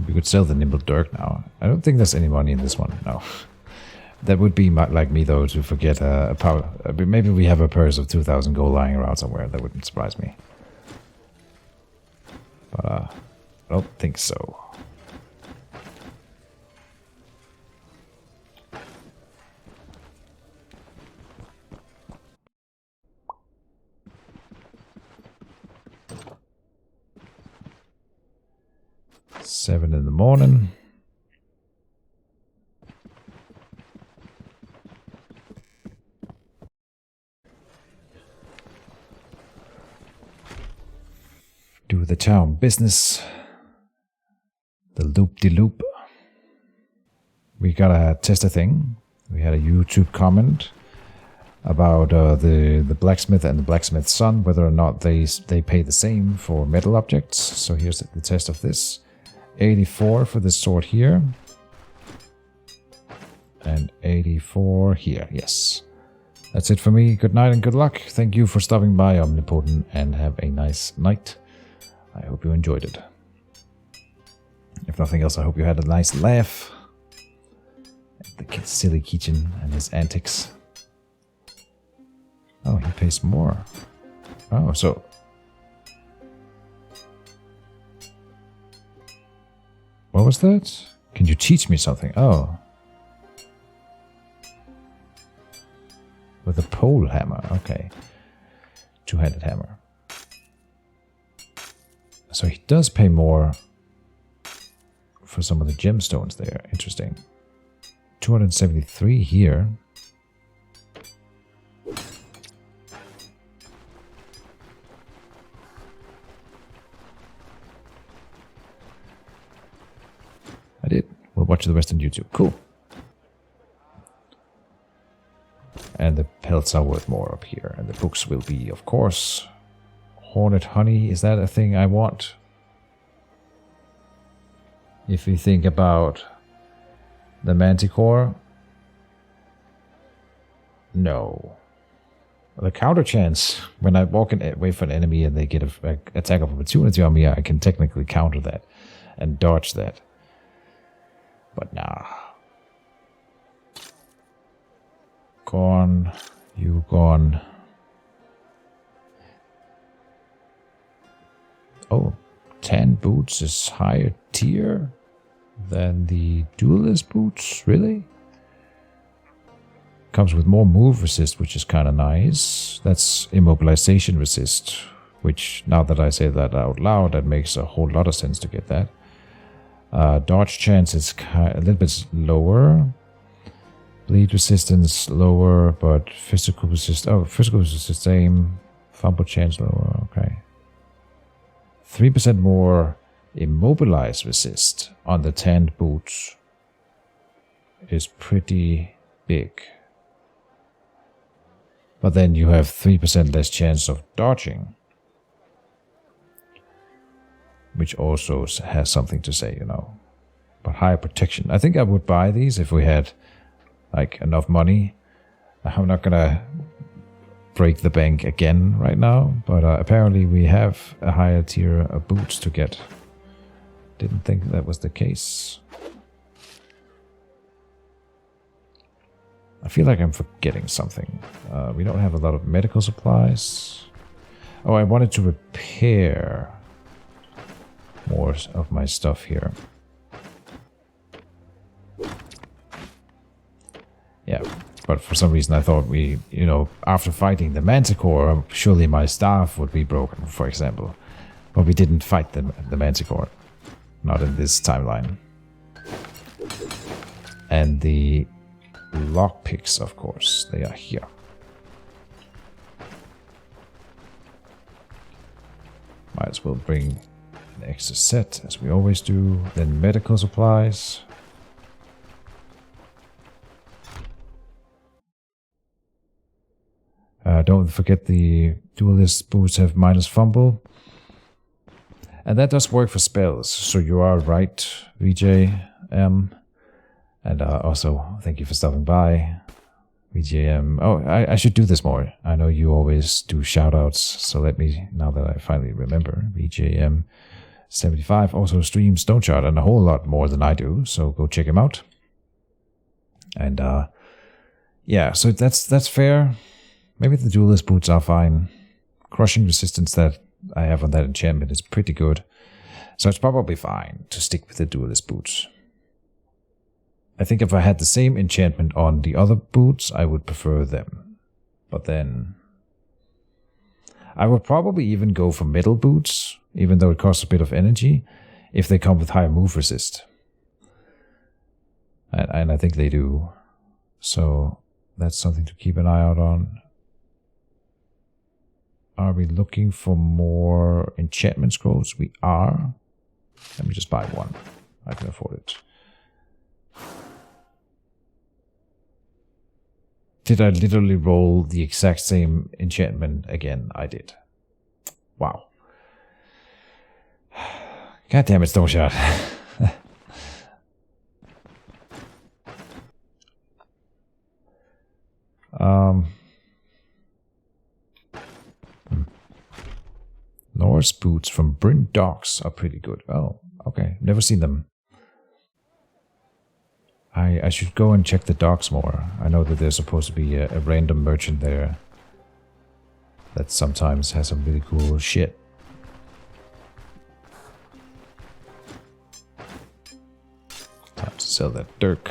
We could sell the nimble dirk now. I don't think there's any money in this one. No. That would be like me, though, to forget a power. Maybe we have a purse of 2,000 gold lying around somewhere. That wouldn't surprise me. But I don't think so. Seven in the morning. Do the town business. The loop-de-loop. We gotta test a thing. We had a YouTube comment about the blacksmith and the blacksmith's son, whether or not they pay the same for metal objects. So here's the test of this. 84 for this sword here. And 84 here, yes. That's it for me. Good night and good luck. Thank you for stopping by, Omnipotent, and have a nice night. I hope you enjoyed it. If nothing else, I hope you had a nice laugh at the silly Keejchen and his antics. Oh, he pays more. Oh, so... What was that? Can you teach me something? Oh. With a pole hammer. Okay. Two-handed hammer. So he does pay more for some of the gemstones there. Interesting. 273 here. I did. We'll watch the rest on YouTube. Cool. And the pelts are worth more up here. And the books will be, of course... Hornet honey, is that a thing I want? If we think about the Manticore, no. The counter chance, when I walk away from an enemy and they get an attack of opportunity on me, I can technically counter that and dodge that. But nah. Gone, you gone. Oh, 10 boots is higher tier than the duelist boots? Really? Comes with more move resist, which is kind of nice. That's immobilization resist, which, now that I say that out loud, that makes a whole lot of sense to get that. Dodge chance is a little bit lower. Bleed resistance lower, but physical resist... Oh, physical resist the same. Fumble chance lower, okay. 3% more immobilized resist on the tanned boots is pretty big. But then you have 3% less chance of dodging. Which also has something to say, you know. But higher protection. I think I would buy these if we had like enough money. I'm not gonna break the bank again right now, but apparently we have a higher tier of boots to get. Didn't think that was the case. I feel like I'm forgetting something. We don't have a lot of medical supplies. Oh, I wanted to repair more of my stuff here. Yeah. But for some reason I thought we, you know, after fighting the Manticore, surely my staff would be broken, for example. But we didn't fight the Manticore. Not in this timeline. And the lockpicks, of course, they are here. Might as well bring an extra set, as we always do. Then medical supplies. Don't forget the duelist boots have minus fumble. And that does work for spells, so you are right, VJM. And also, thank you for stopping by, VJM. Oh, I should do this more. I know you always do shoutouts, so let me, now that I finally remember, VJM 75 also streams Stoneshard and a whole lot more than I do, so go check him out. And yeah, so that's fair. Maybe the duelist boots are fine. Crushing resistance that I have on that enchantment is pretty good. So it's probably fine to stick with the duelist boots. I think if I had the same enchantment on the other boots, I would prefer them. But then I would probably even go for metal boots, even though it costs a bit of energy, if they come with higher move resist. And I think they do. So that's something to keep an eye out on. Are we looking for more enchantment scrolls? We are. Let me just buy one. I can afford it. Did I literally roll the exact same enchantment again? I did. Wow. God damn it, Stoneshard. Norse boots from Bryn Docks are pretty good. Oh, okay. Never seen them. I should go and check the docks more. I know that there's supposed to be a random merchant there that sometimes has some really cool shit. Time to sell that dirk.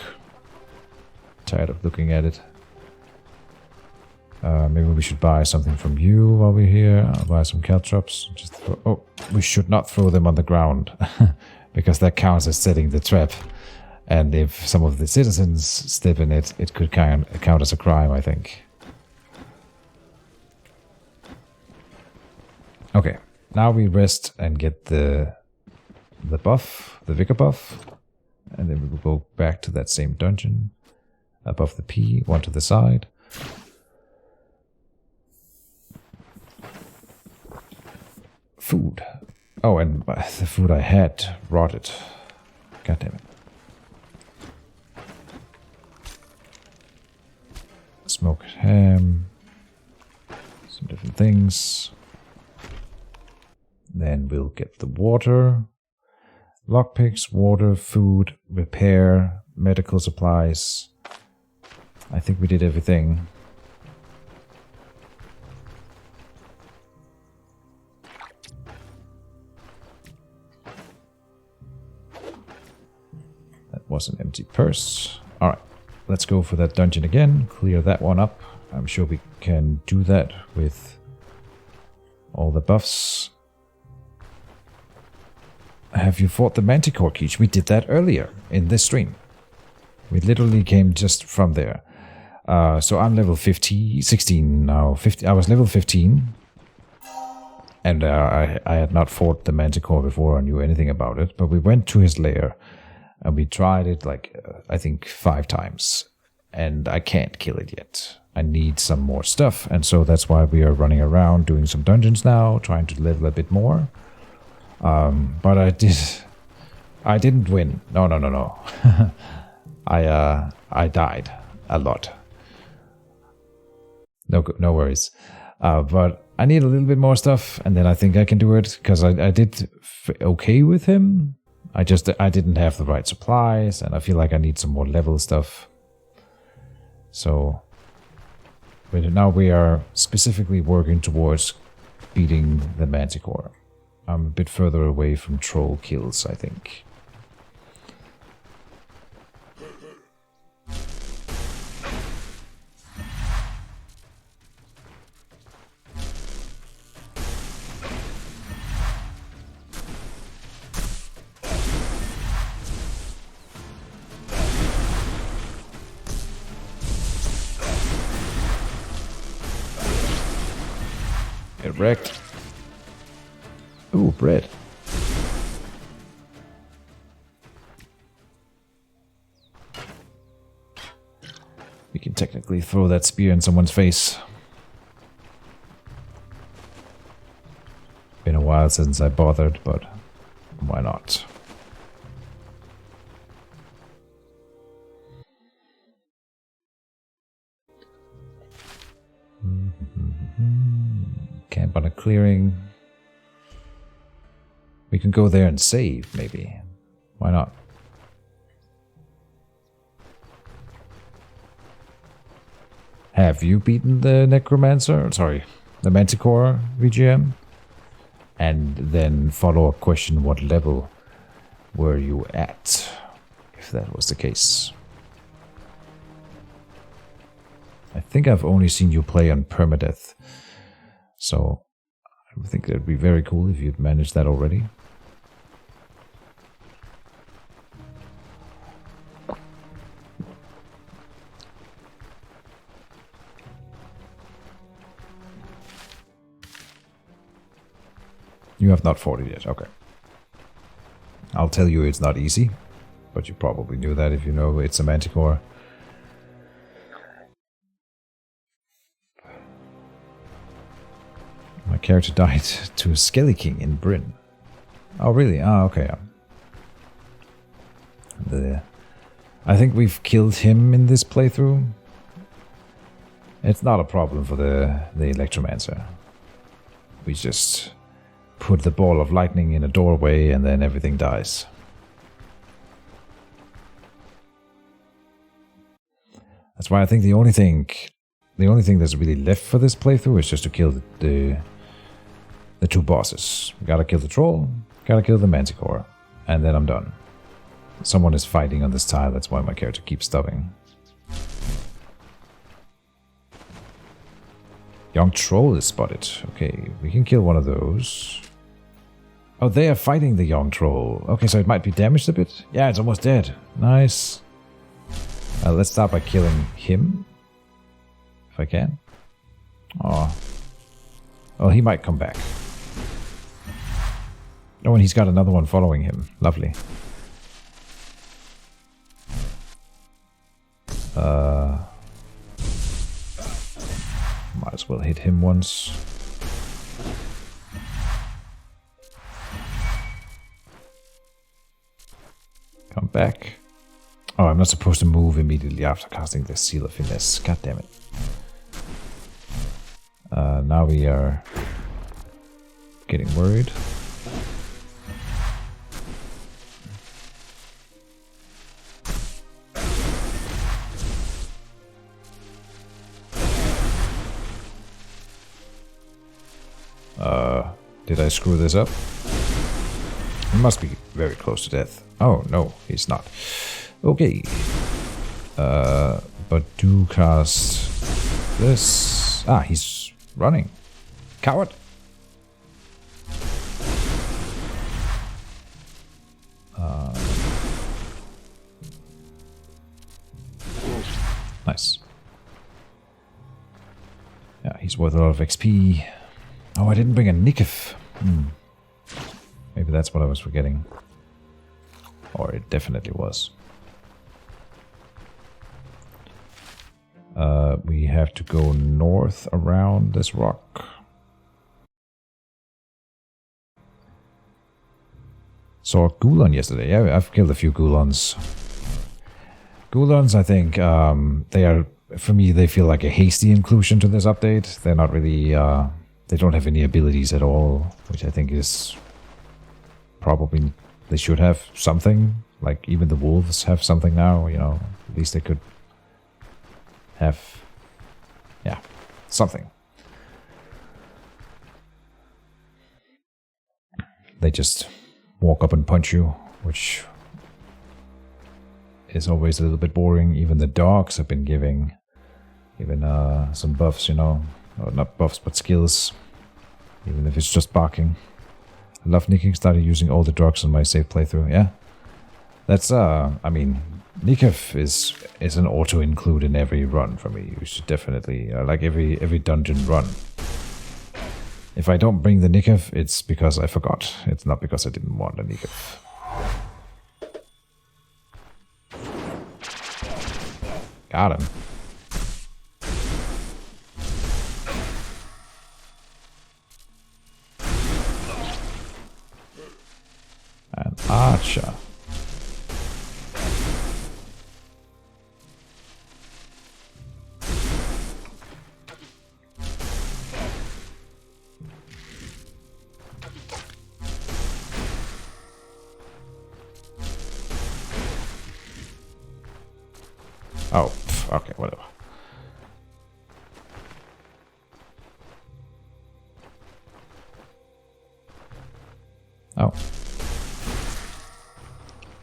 Tired of looking at it. Maybe we should buy something from you while we're here. I'll buy some caltrops. Just oh, we should not throw them on the ground because that counts as setting the trap. And if some of the citizens step in it, it could count as a crime, I think. Okay, now we rest and get the buff, the vigor buff. And then we will go back to that same dungeon. Above the P, one to the side. Food. Oh, and the food I had rotted. God damn it. Smoked ham. Some different things. Then we'll get the water. Lockpicks, water, food, repair, medical supplies. I think we did everything. That was an empty purse. Alright, let's go for that dungeon again. Clear that one up. I'm sure we can do that with all the buffs. Have you fought the Manticore, Keej? We did that earlier in this stream. We literally came just from there. So I'm level 16 now. 50, I was level 15. And I had not fought the Manticore before or knew anything about it. But we went to his lair. And we tried it like, I think 5 times. And I can't kill it yet. I need some more stuff. And so that's why we are running around doing some dungeons now. Trying to level a bit more. But I didn't win. No. I died a lot. No worries. But I need a little bit more stuff, and then I think I can do it, because I did okay with him. I didn't have the right supplies, and I feel like I need some more level stuff. So now we are specifically working towards beating the Manticore. I'm a bit further away from troll kills, I think. Get wrecked. Ooh, bread. We can technically throw that spear in someone's face. Been a while since I bothered, but why not? Camp on a clearing. We can go there and save, maybe. Why not? Have you beaten the Necromancer? Sorry, the Manticore VGM? And then follow up question, what level were you at? If that was the case. I think I've only seen you play on permadeath. So I think that'd be very cool if you'd managed that already. You have not fought it yet, okay. I'll tell you it's not easy, but you probably knew that if you know it's a Manticore. My character died to a Skelly King in Bryn. Oh really? Ah, okay. I think we've killed him in this playthrough. It's not a problem for the Electromancer. We just put the ball of lightning in a doorway and then everything dies. That's why I think the only thing that's really left for this playthrough is just to kill the two bosses. Gotta kill the troll, gotta kill the Manticore, and then I'm done. Someone is fighting on this tile, that's why my character keeps stubbing. Young troll is spotted. Okay, we can kill one of those. Oh, they are fighting the young troll. Okay, so it might be damaged a bit. Yeah, it's almost dead. Nice. Let's start by killing him. If I can. Oh. Well, he might come back. Oh, and he's got another one following him. Lovely. Might as well hit him once. Come back. Oh, I'm not supposed to move immediately after casting the Seal of Finesse. God damn it. Now we are getting worried. Did I screw this up? He must be very close to death. Oh, no, he's not. Okay. But do cast this. Ah, he's running. Coward. Nice. Yeah, he's worth a lot of XP. Oh, I didn't bring a Nikif. Maybe that's what I was forgetting. Or it definitely was. We have to go north around this rock. Saw a Gulon yesterday. Yeah, I've killed a few Gulons. Gulons, I think, they are, for me, they feel like a hasty inclusion to this update. They're not really, they don't have any abilities at all, which I think is probably, they should have something. Like, even the wolves have something now, you know. At least they could have, yeah, something. They just walk up and punch you, which is always a little bit boring. Even the dogs have been giving some buffs, you know. Or not buffs, but skills. Even if it's just barking. I love Nikif, started using all the drugs on my safe playthrough, yeah. That's, I mean, Nikif is an auto-include in every run for me. You should definitely, like every dungeon run. If I don't bring the Nikif, it's because I forgot. It's not because I didn't want a Nikif. Got him. An archer. Oh, okay, whatever. Oh.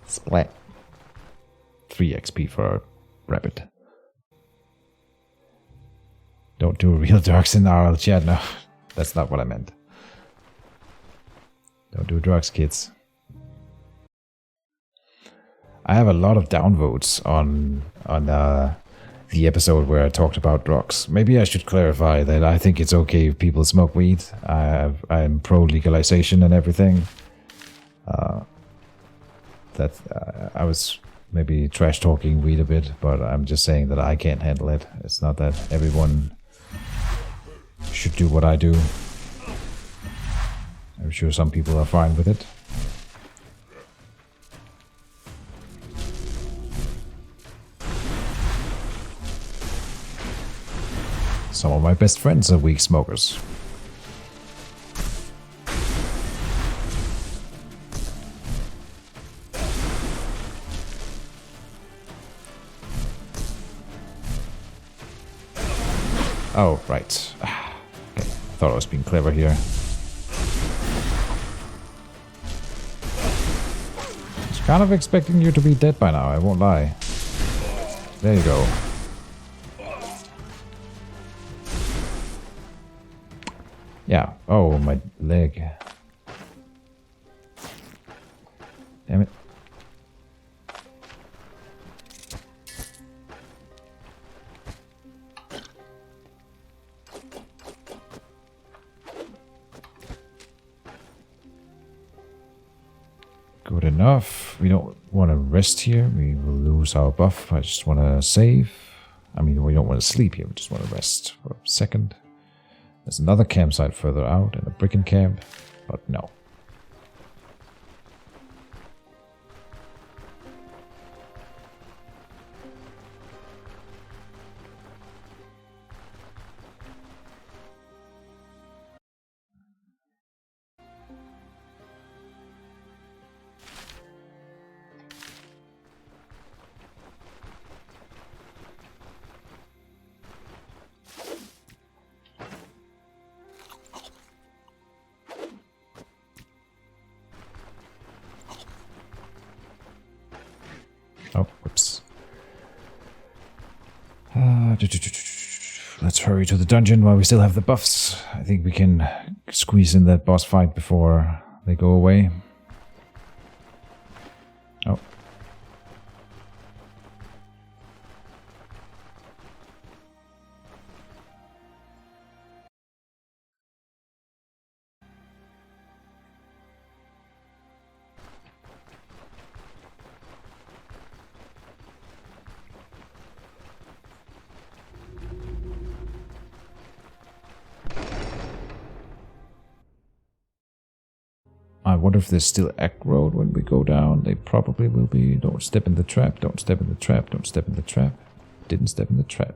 Splat. 3 XP for a rabbit. Don't do real drugs in RL chat. No, that's not what I meant. Don't do drugs, kids. I have a lot of downvotes on the episode where I talked about drugs. Maybe I should clarify that I think it's okay if people smoke weed. I'm pro legalization and everything. I was maybe trash talking weed a bit, but I'm just saying that I can't handle it. It's not that everyone should do what I do. I'm sure some people are fine with it. Some of my best friends are weed smokers. Oh, right. Okay. I thought I was being clever here. I was kind of expecting you to be dead by now, I won't lie. There you go. Yeah. Oh, my leg. Damn it. Good enough. We don't want to rest here. We will lose our buff. I just want to save. I mean, we don't want to sleep here. We just want to rest for a second. There's another campsite further out and a brigand camp, but no. Oh, whoops. Let's hurry to the dungeon while we still have the buffs. I think we can squeeze in that boss fight before they go away. Oh. I wonder if there's still aggro when we go down. They probably will be. Don't step in the trap. Don't step in the trap. Don't step in the trap. Didn't step in the trap.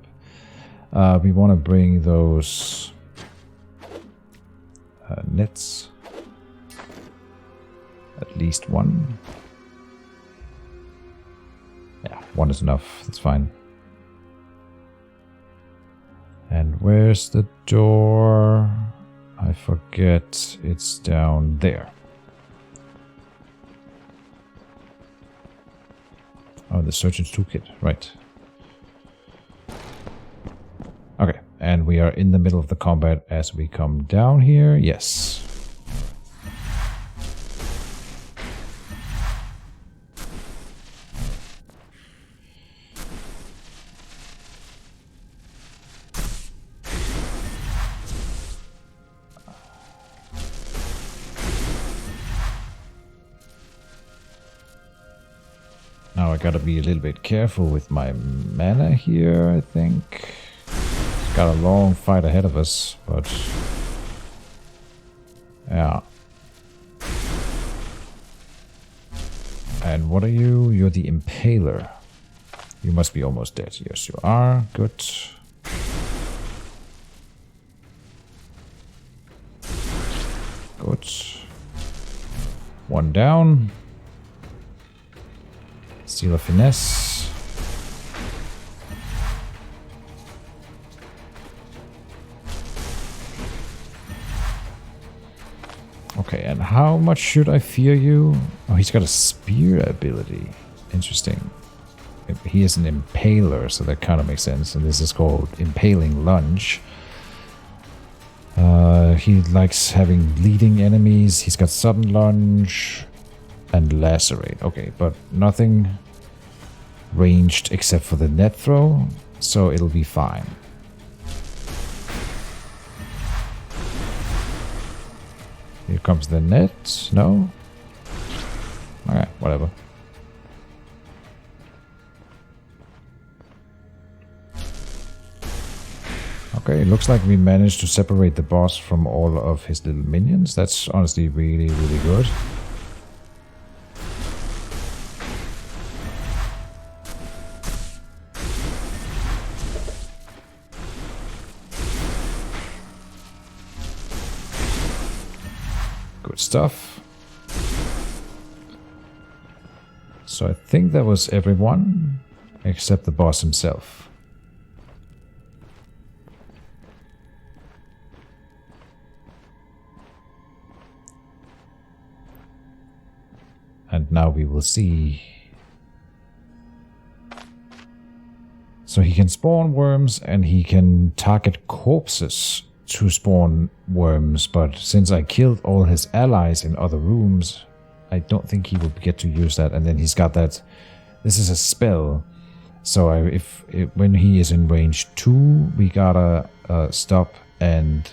We want to bring those nets. At least one. Yeah, one is enough. That's fine. And where's the door? I forget. It's down there. Oh, the Surgeon's Toolkit, right. Okay, and we are in the middle of the combat as we come down here. Yes. Now I gotta be a little bit careful with my mana here, I think. Got a long fight ahead of us, but... yeah. And what are you? You're the Impaler. You must be almost dead. Yes, you are. Good. Good. One down. Steal a finesse. how much should I fear you? Oh, he's got a spear ability. Interesting. He is an impaler, so that kind of makes sense. And this is called Impaling Lunge. He likes having leading enemies. He's got Sudden Lunge and Lacerate. Okay, but nothing ranged except for the net throw, so it'll be fine. Here comes the net. No? Alright, whatever. Okay, it looks like we managed to separate the boss from all of his little minions. That's honestly really, really good. Good stuff. So I think that was everyone except the boss himself. And now we will see. So he can spawn worms and he can target corpses to spawn worms, but since I killed all his allies in other rooms, I don't think he will get to use that. And then he's got that. This is a spell. So when he is in range 2, we gotta stop and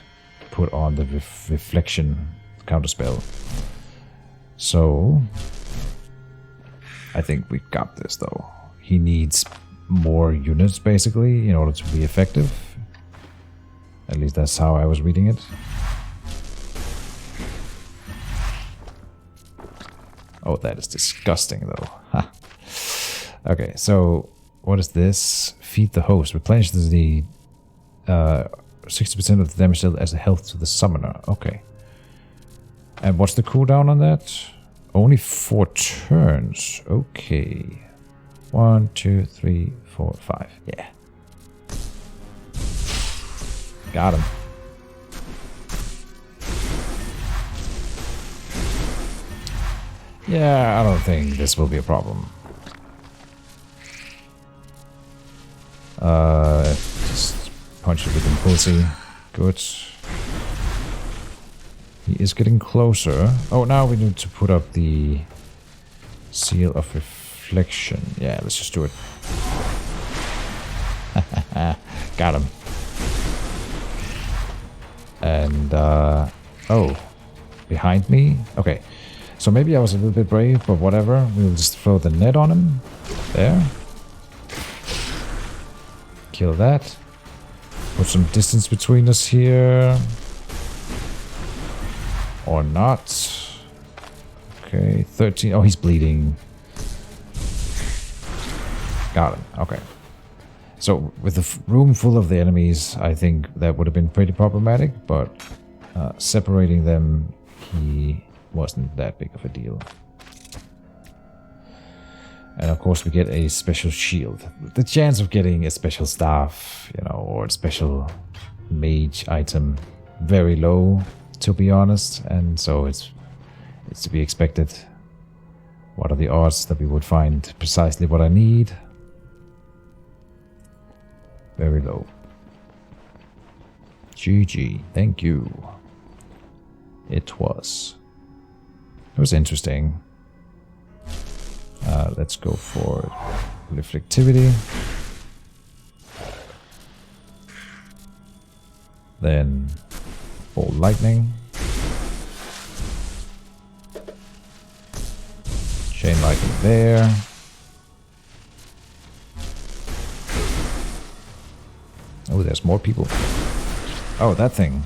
put on the reflection counterspell. So I think we got this, though. He needs more units, basically, in order to be effective. At least that's how I was reading it. Oh, that is disgusting, though. Ha. Okay, so what is this? Feed the host. Replenishes the 60% of the damage dealt as a health to the summoner. Okay. And what's the cooldown on that? Only 4 turns. Okay. 1, 2, 3, 4, 5. Yeah. Got him. Yeah, I don't think this will be a problem. Just punch it with impulsy. Good. He is getting closer. Oh, now we need to put up the seal of reflection. Yeah, let's just do it. Got him. And, oh, behind me? Okay, so maybe I was a little bit brave, but whatever. We'll just throw the net on him. There. Kill that. Put some distance between us here. Or not. Okay, 13. Oh, he's bleeding. Got him. Okay. So, with the room full of the enemies, I think that would have been pretty problematic, but separating them, he wasn't that big of a deal. And of course we get a special shield. The chance of getting a special staff, you know, or a special mage item, very low, to be honest, and so it's to be expected. What are the odds that we would find precisely what I need? Very low. GG, thank you. It was interesting. Let's go for reflectivity. Then bolt lightning. Chain lightning there. Oh, there's more people. Oh, that thing.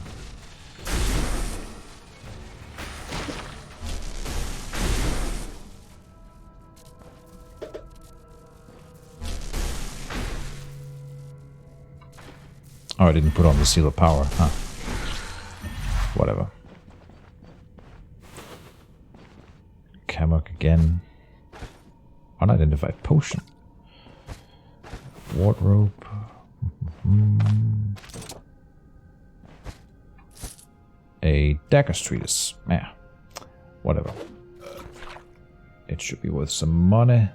Oh, I didn't put on the seal of power, huh? Whatever. Camok again. Unidentified potion. Wardrobe. A dagger treatise. Yeah. Whatever. It should be worth some money.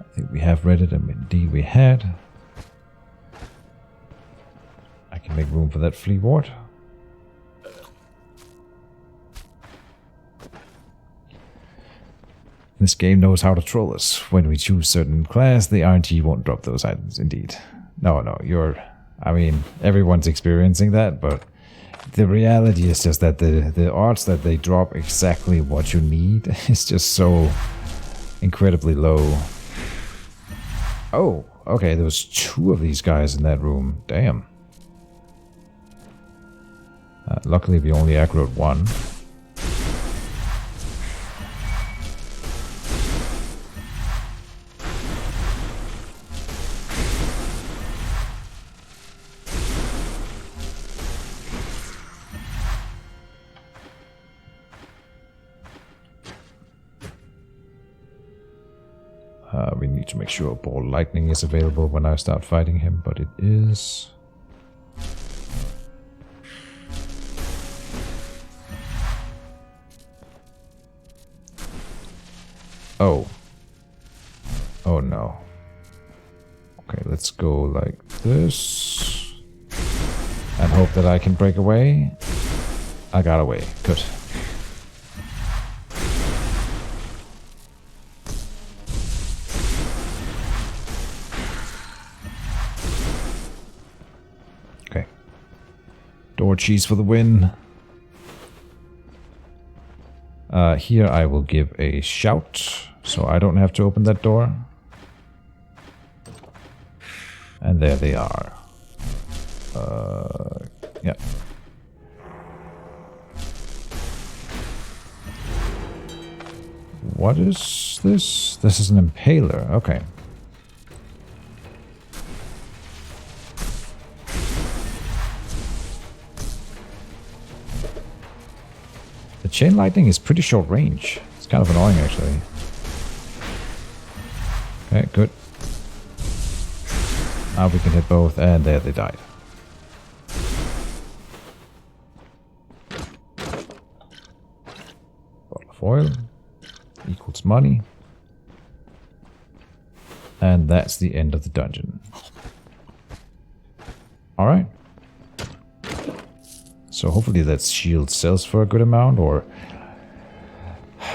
I think we have read it, and indeed we had. I can make room for that flea ward. This game knows how to troll us. When we choose certain class, the RNG won't drop those items, indeed. No, I mean, everyone's experiencing that, but the reality is just that the odds that they drop exactly what you need is just so incredibly low. Oh, okay, there was 2 of these guys in that room. Damn. Luckily, we only aggroed 1. We need to make sure ball lightning is available when I start fighting him, but it is. Oh. Oh no. Okay, let's go like this. And hope that I can break away. I got away. Good. Door cheese for the win. Here I will give a shout, so I don't have to open that door. And there they are. Yeah. What is this? This is an impaler. Okay. Chain lightning is pretty short range. It's kind of annoying, actually. Okay, good. Now we can hit both, and there they died. Bottle of oil equals money. And that's the end of the dungeon. Alright. So hopefully that shield sells for a good amount, or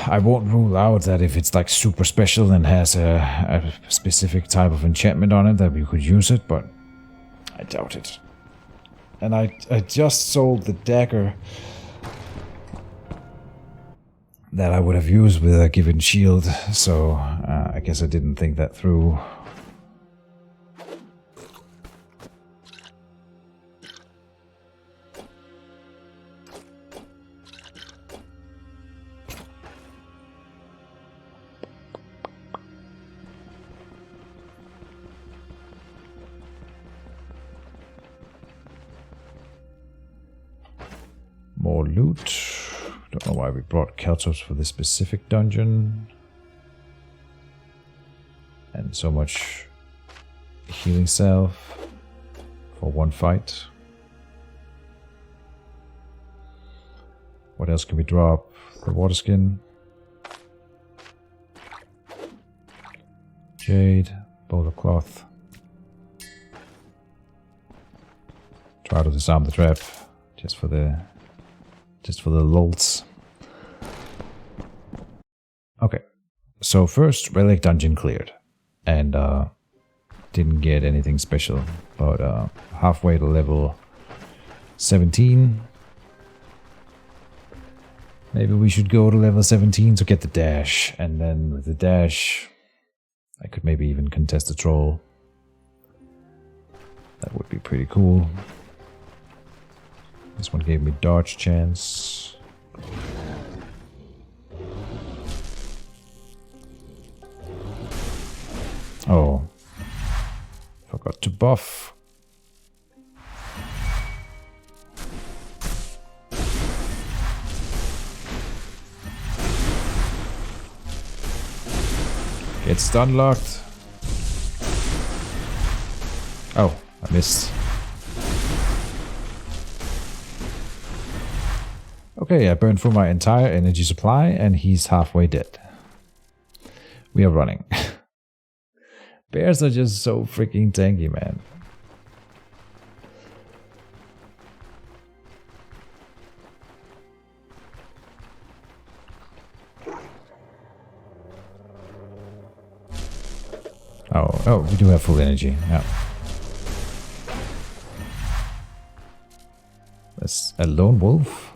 I won't rule out that if it's like super special and has a specific type of enchantment on it that we could use it, but I doubt it. And I just sold the dagger that I would have used with a given shield, so I guess I didn't think that through. More loot. Don't know why we brought Keltos for this specific dungeon. And so much healing salve for one fight. What else can we drop? The water skin. Jade. Bowl of cloth. Try to disarm the trap. Just for the lulz. Okay. So first, relic dungeon cleared. And didn't get anything special. But halfway to level 17. Maybe we should go to level 17 to get the dash. And then with the dash, I could maybe even contest the troll. That would be pretty cool. This one gave me dodge chance. Oh. Forgot to buff. Get stun locked. Oh, I missed. Okay, I burned through my entire energy supply and he's halfway dead. We are running. Bears are just so freaking tanky, man. Oh, we do have full energy. Yeah. That's a lone wolf?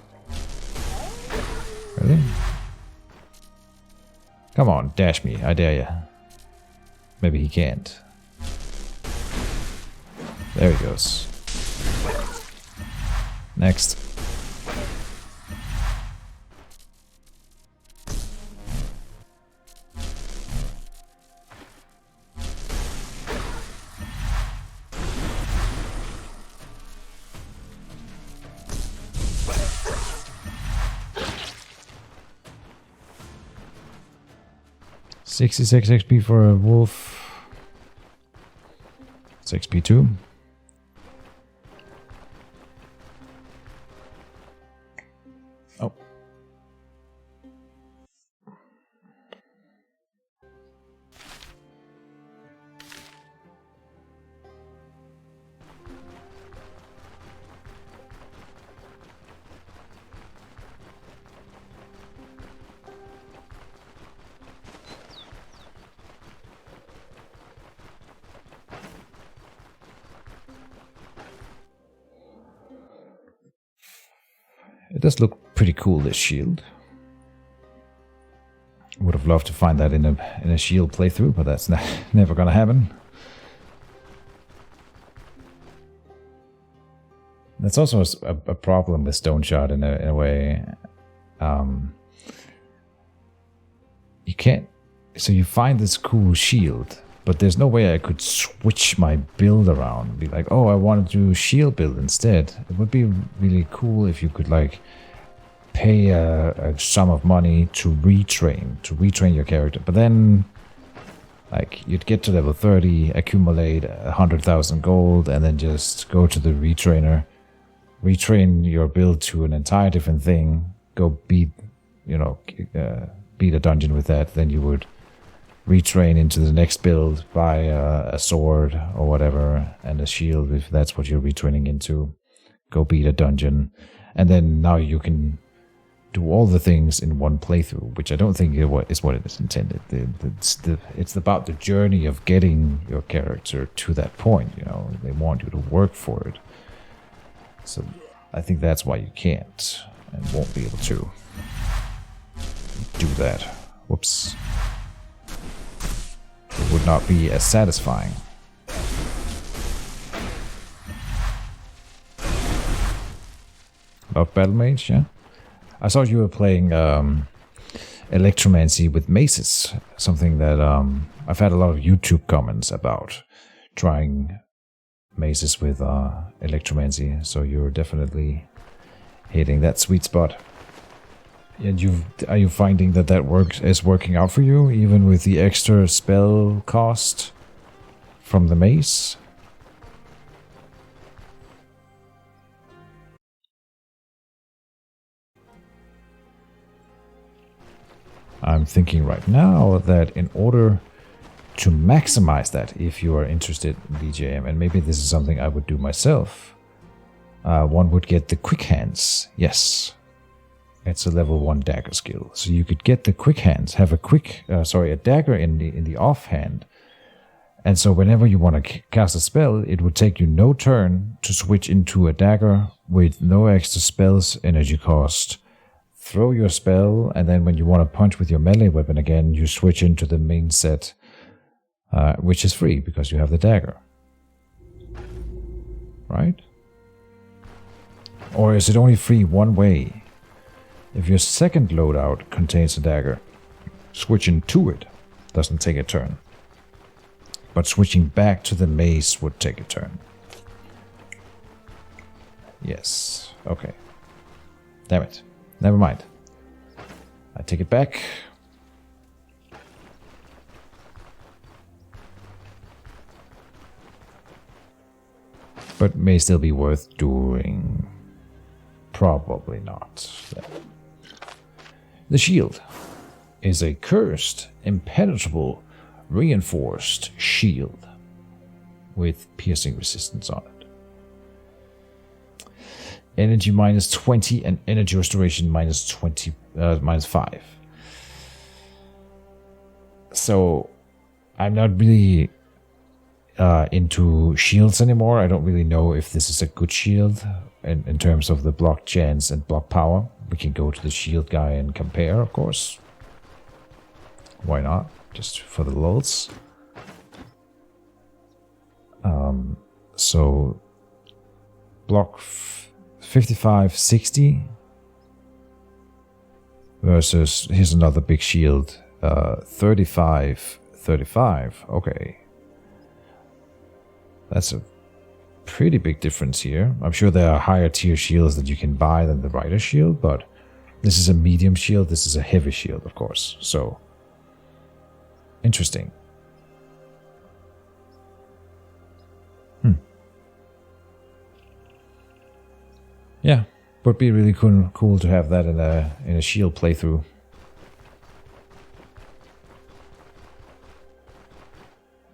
Really? Come on, dash me, I dare ya. Maybe he can't. There he goes. Next. $66 XP for a wolf. It's XP 2. Oh. It does look pretty cool, this shield. Would have loved to find that in a shield playthrough, but that's never gonna happen. That's also a problem with Stoneshard in a way. You can't. So you find this cool shield, but there's no way I could switch my build around. Be like, oh, I want to do shield build instead. It would be really cool if you could like pay a sum of money to retrain your character. But then, like, you'd get to level 30, accumulate 100,000 gold, and then just go to the retrainer, retrain your build to an entire different thing. Go beat, beat a dungeon with that. Then you would retrain into the next build, buy a sword or whatever, and a shield if that's what you're retraining into. Go beat a dungeon, and then now you can do all the things in one playthrough, which I don't think is what it is intended. It's about the journey of getting your character to that point. They want you to work for it. So I think that's why you can't and won't be able to do that. Whoops. It would not be as satisfying. Love Battle Mage, yeah? I saw you were playing Electromancy with maces, something that I've had a lot of YouTube comments about, trying maces with Electromancy, so you're definitely hitting that sweet spot. And are you finding that is working out for you, even with the extra spell cost from the mace? I'm thinking right now that in order to maximize that, if you are interested in BJM, and maybe this is something I would do myself, one would get the quick hands. Yes. It's a level 1 dagger skill. So you could get the quick hands, have a dagger in the offhand. And so whenever you want to cast a spell, it would take you no turn to switch into a dagger with no extra spells energy cost. Throw your spell, and then when you want to punch with your melee weapon again, you switch into the main set, which is free because you have the dagger. Right? Or is it only free one way? If your second loadout contains a dagger, switching to it doesn't take a turn. But switching back to the mace would take a turn. Yes. Okay. Damn it. Never mind. I take it back. But may still be worth doing. Probably not. The shield is a cursed, impenetrable, reinforced shield with piercing resistance on it. Energy minus 20 and energy restoration minus 5. So I'm not really into shields anymore. I don't really know if this is a good shield in terms of the block chance and block power. We can go to the shield guy and compare, of course. Why not? Just for the lulz. So block 55, 60 versus, here's another big shield, 35, 35. Okay. That's a pretty big difference here. I'm sure there are higher tier shields that you can buy than the Rider shield, but this is a medium shield, this is a heavy shield, of course. So, interesting. Yeah, would be really cool to have that in a shield playthrough.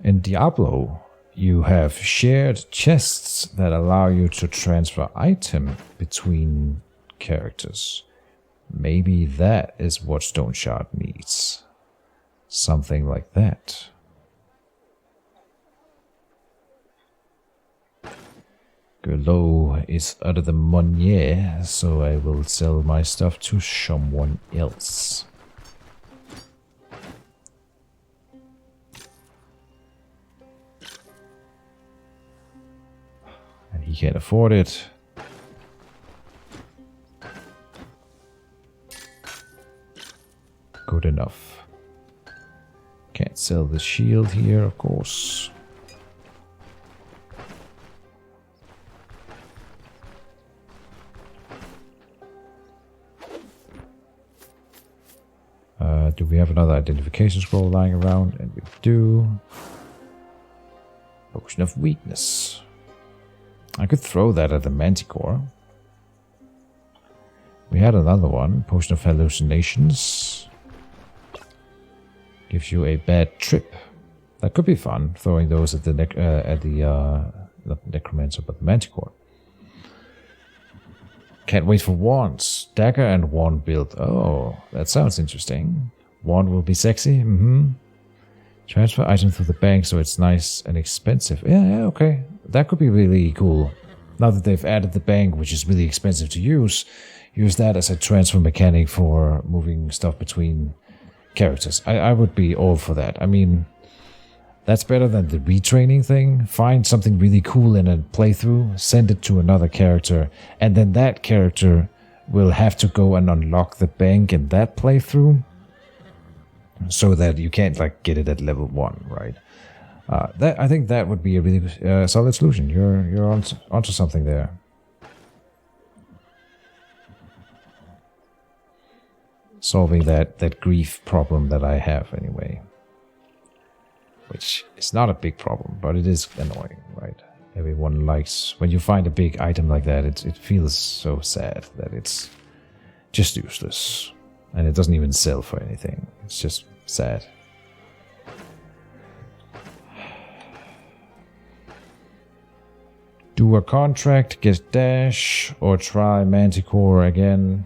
In Diablo, you have shared chests that allow you to transfer item between characters. Maybe that is what Stoneshard needs. Something like that. Gerlo is out of the money, so I will sell my stuff to someone else. And he can't afford it. Good enough. Can't sell the shield here, of course. Do we have another identification scroll lying around? And we do. Potion of weakness. I could throw that at the Manticore. We had another one. Potion of hallucinations. Gives you a bad trip. That could be fun, throwing those at the not necromancer, but the Manticore. Can't wait for wands. Dagger and wand build. Oh, that sounds interesting. Wand will be sexy. Transfer item through the bank so it's nice and expensive. Yeah, okay. That could be really cool. Now that they've added the bank, which is really expensive to use that as a transfer mechanic for moving stuff between characters. I would be all for that. I mean, that's better than the retraining thing. Find something really cool in a playthrough, send it to another character, and then that character will have to go and unlock the bank in that playthrough, so that you can't like get it at level 1, right? I think that would be a really solid solution. You're onto something there. Solving that grief problem that I have anyway. Which is not a big problem, but it is annoying, right? Everyone likes... When you find a big item like that, it feels so sad that it's just useless. And it doesn't even sell for anything. It's just sad. Do a contract, get dash, or try Manticore again.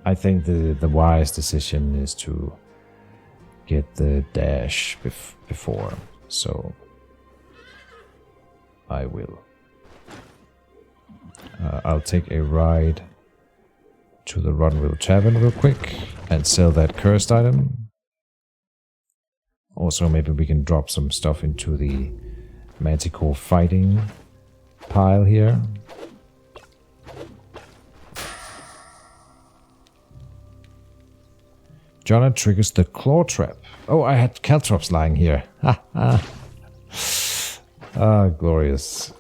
I think the wise decision is to get the dash before, so I will. I'll take a ride to the Runwheel Tavern real quick and sell that cursed item. Also, maybe we can drop some stuff into the Manticore fighting pile here. Jonah triggers the claw trap. Oh, I had caltrops lying here. Ah, glorious.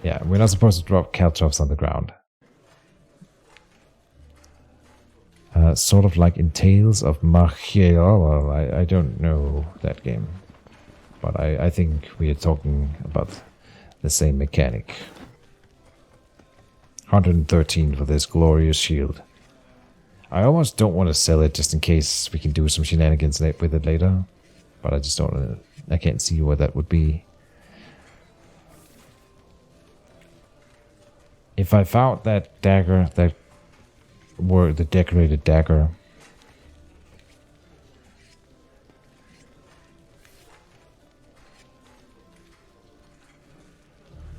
Yeah, we're not supposed to drop caltrops on the ground. Sort of like in Tales of Machiavelli. I don't know that game. But I think we are talking about the same mechanic. 113 for this glorious shield. I almost don't want to sell it just in case we can do some shenanigans with it later. But I just don't... I can't see what that would be. If I found that dagger, that were the decorated dagger...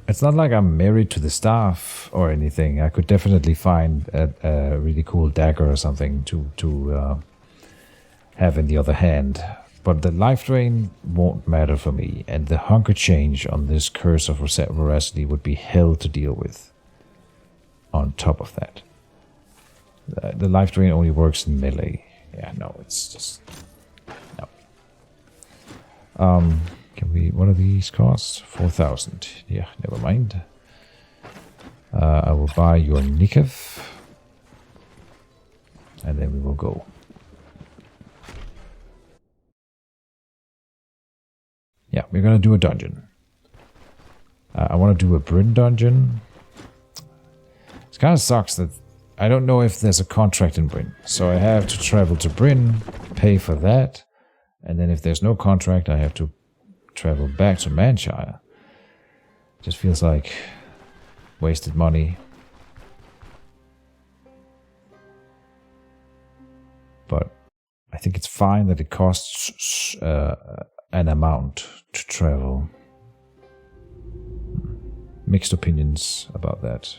It's not like I'm married to the staff or anything. I could definitely find a really cool dagger or something to have in the other hand. But the life drain won't matter for me. And the hunger change on this Curse of Voracity would be hell to deal with. On top of that. The life drain only works in melee. Yeah, no, it's just... No. Can we... What do these cost? 4,000. Yeah, never mind. I will buy your Nikev. And then we will go. Yeah, we're gonna do a dungeon. I want to do a Bryn dungeon. It kind of sucks that I don't know if there's a contract in Bryn. So I have to travel to Bryn, pay for that. And then if there's no contract, I have to travel back to Manshire. Just feels like wasted money. But I think it's fine that it costs an amount to travel. Mixed opinions about that.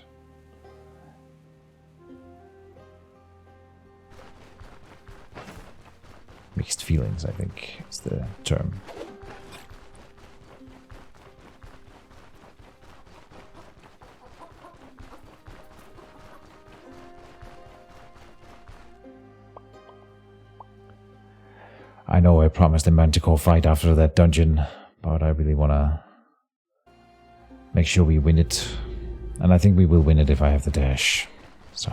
Mixed feelings, I think, is the term. I know I promised a Manticore fight after that dungeon, but I really want to make sure we win it. And I think we will win it if I have the dash. So.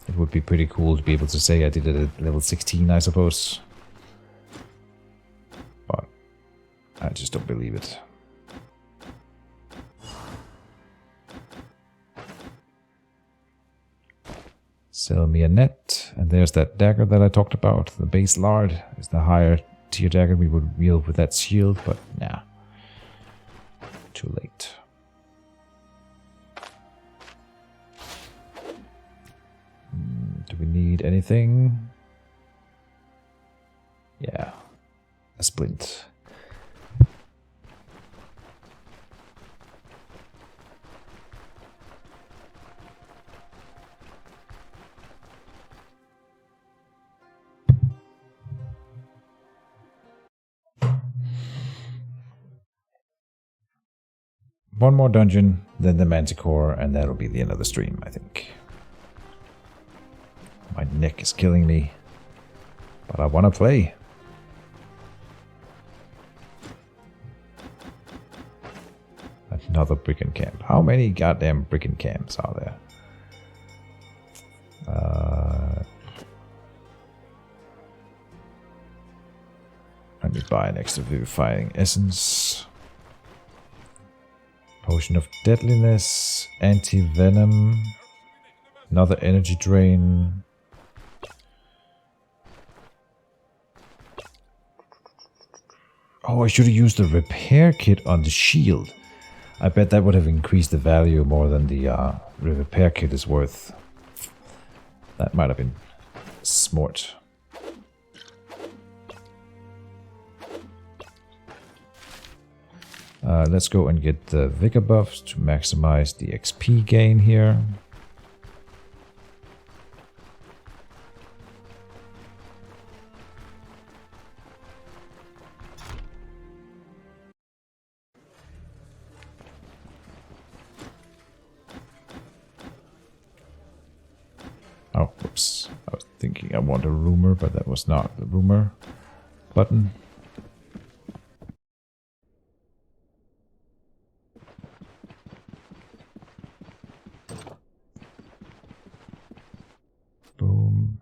It would be pretty cool to be able to say I did it at level 16, I suppose. But I just don't believe it. Sell me a net, and there's that dagger that I talked about. The base lard is the higher tier dagger we would wield with that shield, but nah. Too late. Do we need anything? Yeah. A splint. One more dungeon, then the Manticore, and that'll be the end of the stream, I think. My neck is killing me, but I want to play. Another Brigand camp. How many goddamn Brigand camps are there? Let me buy an extra vivifying essence. Potion of deadliness, anti-venom, another energy drain. Oh, I should have used the repair kit on the shield. I bet that would have increased the value more than the repair kit is worth. That might have been smart. Let's go and get the Vigor buffs to maximize the XP gain here. Oh, whoops. I was thinking I want a rumor, but that was not the rumor button. Boom.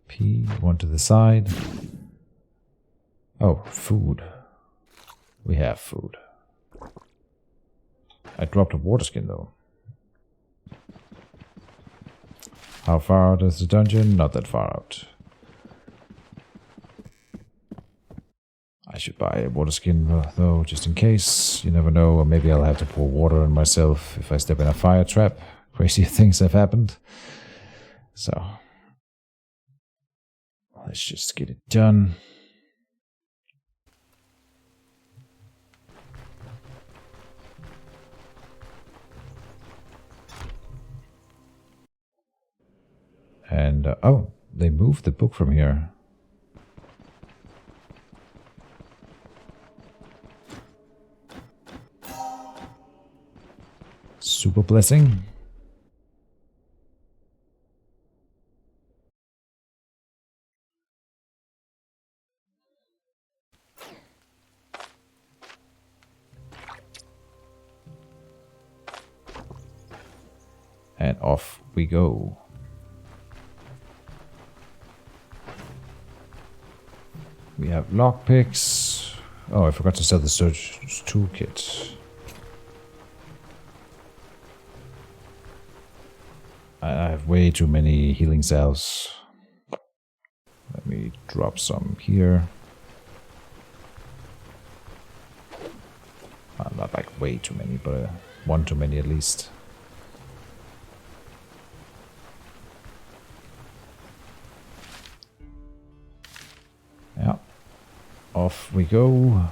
P, one to the side. Oh, food. We have food. I dropped a water skin though. How far out is the dungeon? Not that far out. I should buy a water skin though, just in case. You never know, or maybe I'll have to pour water on myself if I step in a fire trap. Crazy things have happened. So, let's just get it done. And, oh, they moved the book from here. Super blessing. And off we go. We have lockpicks. Oh, I forgot to sell the search toolkit. I have way too many healing cells. Let me drop some here. Not like way too many, but one too many at least. Yeah. Off we go.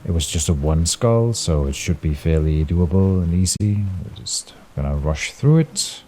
It was just a one skull, so it should be fairly doable and easy. We're just gonna rush through it.